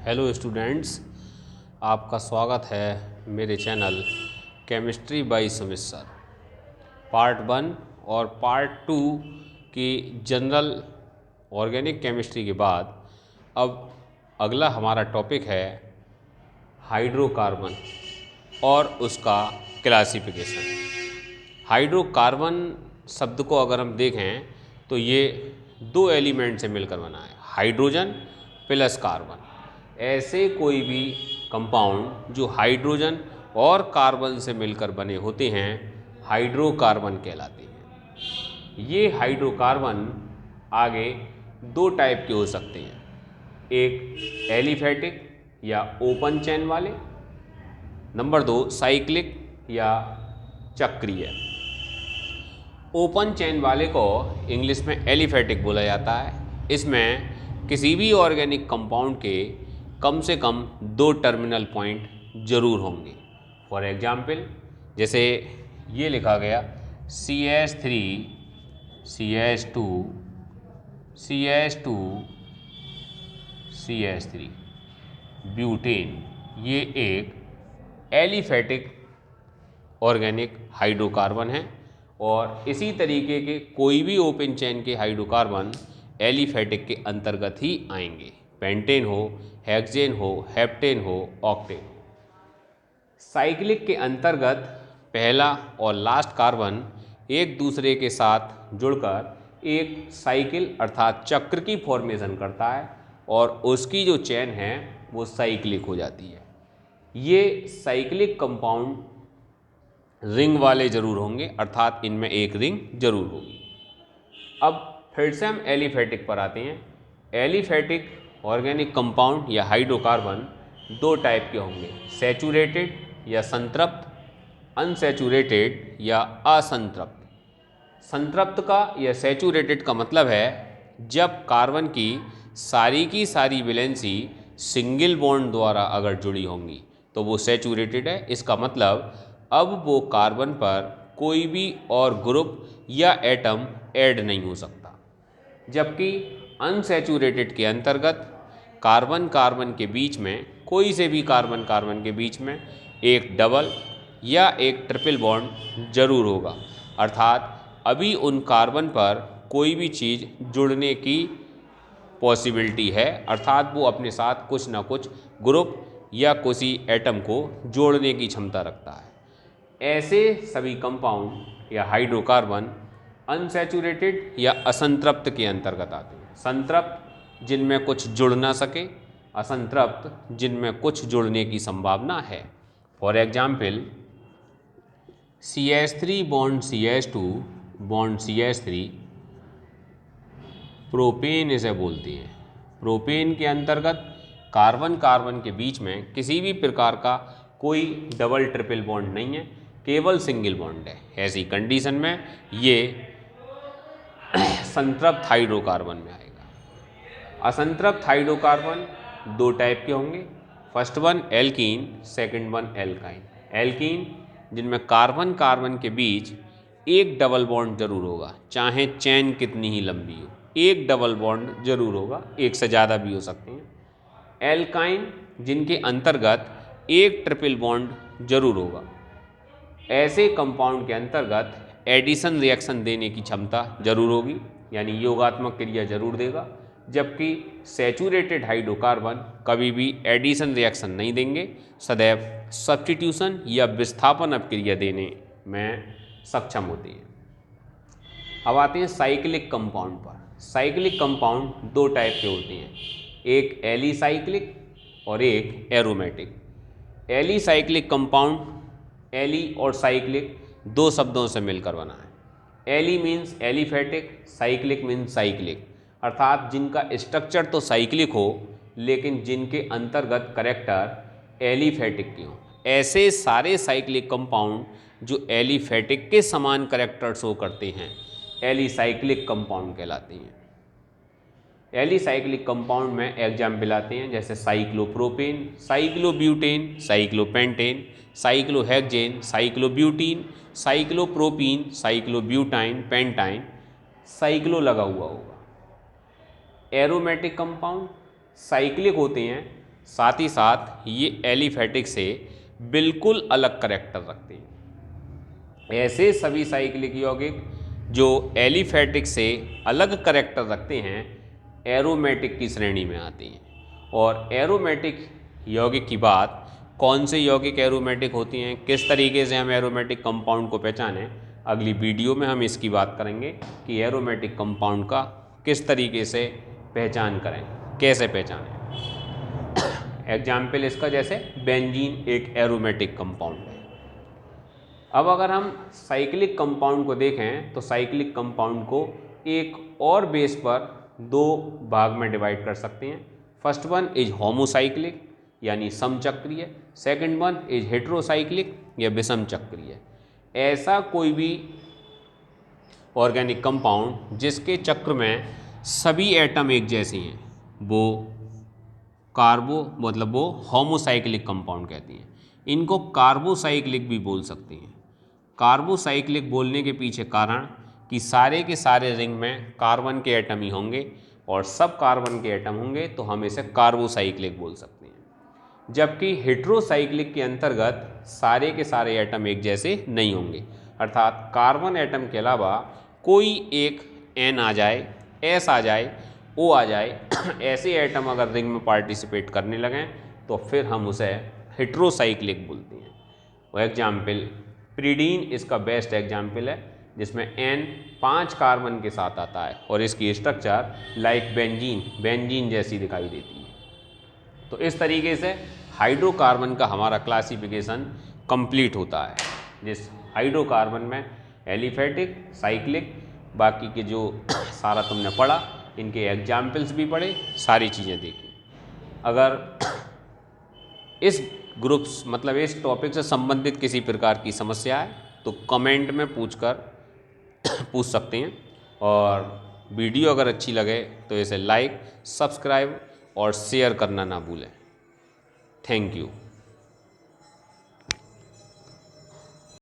Hello students, आपका स्वागत है मेरे channel chemistry bye Sumit sir. Part 1 और पार्ट 2 की जनरल ऑर्गेनिक केमिस्ट्री के बाद अब अगला हमारा टॉपिक है हाइड्रोकार्बन और उसका क्लासिफिकेशन। हाइड्रोकार्बन शब्द को अगर हम देखें तो ये दो एलिमेंट से मिलकर बना है, हाइड्रोजन प्लस कार्बन। ऐसे कोई भी कंपाउंड जो हाइड्रोजन और कार्बन से मिलकर बने होते हैं हाइड्रोकार्बन कहलाते हैं। ये हाइड्रोकार्बन आगे दो टाइप के हो सकते हैं, एक एलिफेटिक या ओपन चेन वाले, नंबर 2 साइक्लिक या चक्रीय। ओपन चेन वाले को इंग्लिश में एलिफेटिक बोला जाता है। इसमें किसी भी ऑर्गेनिक कंपाउंड के कम से कम दो टर्मिनल पॉइंट जरूर होंगे। फॉर एग्जाम्पल जैसे ये लिखा गया CH3 CH2 CH2 CH3 butane, ये एक एलिफेटिक ऑर्गेनिक हाइड्रोकार्बन है। और इसी तरीके के कोई भी ओपन चेन के हाइड्रोकार्बन एलिफेटिक के अंतर्गत ही आएंगे। पेंटेन हो, हेक्सेन हो, हेप्टेन हो, ऑक्टेन हो। साइक्लिक के अंतर्गत पहला और लास्ट कार्बन एक दूसरे के साथ जुड़कर एक साइकिल अर्थात चक्र की फॉर्मेशन करता है और उसकी जो चेन है वो साइक्लिक हो जाती है। ये साइक्लिक कंपाउंड रिंग वाले जरूर होंगे, अर्थात इनमें एक रिंग जरूर होगी। अब फिर से हम एलिफेटिक पर आते हैं। एलिफेटिक ऑर्गेनिक कंपाउंड या हाइड्रोकार्बन दो टाइप के होंगे, सैचुरेटेड या संतृप्त, अनसैचुरेटेड या असंतृप्त। संतृप्त का या सैचुरेटेड का मतलब है जब कार्बन की सारी वैलेंसी सिंगल बॉन्ड द्वारा अगर जुड़ी होंगी तो वो सैचुरेटेड है। इसका मतलब अब वो कार्बन पर कोई भी और ग्रुप या एटम ऐड नहीं हो सकता। जबकि अनसैचुरेटेड के अंतर्गत कार्बन कार्बन के बीच में, कोई से भी कार्बन कार्बन के बीच में एक डबल या एक ट्रिपल बॉन्ड जरूर होगा, अर्थात अभी उन कार्बन पर कोई भी चीज़ जुड़ने की पॉसिबिलिटी है, अर्थात वो अपने साथ कुछ ना कुछ ग्रुप या किसी एटम को जोड़ने की क्षमता रखता है। ऐसे सभी कंपाउंड या हाइड्रोकार्बन अनसैचुरेटेड या असंतृप्त के अंतर्गत आते हैं। संतृप्त जिनमें कुछ जुड़ ना सके, असंतृप्त जिनमें कुछ जुड़ने की संभावना है। For example CH3 bond CH2 bond CH3 propane इसे बोलते हैं। प्रोपेन के अंतर्गत कार्बन कार्बन के बीच में किसी भी प्रकार का कोई डबल ट्रिपल बॉन्ड नहीं है, केवल सिंगल बॉन्ड है। ऐसी कंडीशन में ये संतृप्त हाइड्रोकार्बन में आएगा। असंतृप्त हाइड्रोकार्बन दो टाइप के होंगे, first one alkene, second one alkyne. Alkene जिनमें कार्बन कार्बन के बीच एक डबल बॉन्ड जरूर होगा, चाहे चेन कितनी ही लंबी हो, एक डबल बॉन्ड जरूर होगा, एक से ज़्यादा भी हो सकते हैं। एल्काइन जिनके अंतर्गत एक ट्रिपल बॉन्ड जरूर होगा। ऐसे कंपाउंड के अंतर्गत एडिशन रिएक्शन देने की क्षमता जरूर होगी, यानी योगात्मक क्रिया जरूर देगा। जबकि सैचुरेटेड हाइड्रोकार्बन कभी भी एडिशन रिएक्शन नहीं देंगे, सदैव सब्स्टिट्यूशन या विस्थापन अपक्रिया देने में सक्षम होती है। अब आते हैं साइक्लिक कंपाउंड पर। साइक्लिक कंपाउंड दो टाइप के होते हैं, एक एलिसाइक्लिक और एक एरोमेटिक। एलिसाइक्लिक कंपाउंड, एली और साइक्लिक दो शब्दों से मिलकर बना है। Ali means aliphatic, cyclic means cyclic, अर्थात जिनका स्ट्रक्चर तो साइक्लिक हो लेकिन जिनके अंतर्गत कैरेक्टर एलिफेटिक के हों। ऐसे सारे साइक्लिक कंपाउंड जो एलिफेटिक के समान कैरेक्टर शो करते हैं एलिसाइक्लिक कंपाउंड कहलाते हैं। एलिसाइक्लिक कंपाउंड में एग्जाम्पल आते हैं जैसे cyclopropane, cyclobutane, cyclopentane, cyclohexane, cyclobutene, cyclopropene, cyclobutyne, pentyne, cyclo लगा हुआ होगा। एरोमेटिक कंपाउंड साइक्लिक होते हैं, साथ ही साथ ये एलिफेटिक से बिल्कुल अलग करैक्टर रखते हैं। ऐसे सभी साइक्लिक यौगिक जो एलिफेटिक से अलग करैक्टर रखते हैं एरोमेटिक की श्रेणी में आते हैं। और एरोमेटिक यौगिक की बात, कौन से यौगिक एरोमेटिक होती हैं, किस तरीके से हम एरोमेटिक कंपाउंड को पहचानें, अगली वीडियो में हम इसकी बात करेंगे कि एरोमेटिक कंपाउंड का किस तरीके से पहचान करें, कैसे पहचानें। एग्जाम्पल इसका जैसे बेंजीन एक एरोमेटिक कंपाउंड है। अब अगर हम साइक्लिक कंपाउंड को देखें तो साइक्लिक कंपाउंड को एक और बेस पर दो भाग में डिवाइड कर सकते हैं। फर्स्ट वन इज होमोसाइक्लिक यानी समचक्रीय, सेकंड वन इज हेट्रोसाइक्लिक या विषम चक्रीय। ऐसा कोई भी ऑर्गेनिक कंपाउंड जिसके चक्र में सभी एटम एक जैसे हैं वो वो होमोसाइक्लिक कंपाउंड कहते हैं। इनको कार्बोसाइक्लिक भी बोल सकते हैं। कार्बोसाइक्लिक बोलने के पीछे कारण कि सारे के सारे रिंग में कार्बन के एटम ही होंगे और सब कार्बन के एटम होंगे तो हम इसे कार्बोसाइक्लिक बोल सकते हैं। जबकि हेट्रोसाइक्लिक के अंतर्गत सारे के सारे एटम एक जैसे नहीं होंगे, अर्थात कार्बन एटम के अलावा कोई एक N आ जाए, S आ जाए, O आ जाए ऐसे एटम अगर रिंग में पार्टिसिपेट करने लगें तो फिर हम उसे हेट्रोसाइक्लिक बोलते हैं। वो एग्जाम्पल प्रीडीन इसका बेस्ट एग्जाम्पल है जिसमें N 5 कार्बन के साथ आता है और इसकी स्ट्रक्चर लाइक बेंजीन जैसी दिखाई देती है। तो इस तरीके से हाइड्रोकार्बन का हमारा क्लासिफिकेशन कंप्लीट होता है, जिस हाइड्रोकार्बन में एलिफेटिक, साइक्लिक, बाकी के जो सारा तुमने पढ़ा इनके एग्जाम्पल्स भी पढ़े, सारी चीज़ें देखी। अगर इस ग्रुप्स मतलब इस टॉपिक से संबंधित किसी प्रकार की समस्या है तो कमेंट में पूछ सकते हैं। और वीडियो अगर अच्छी लगे तो इसे लाइक, सब्सक्राइब और शेयर करना ना भूलें। Thank you.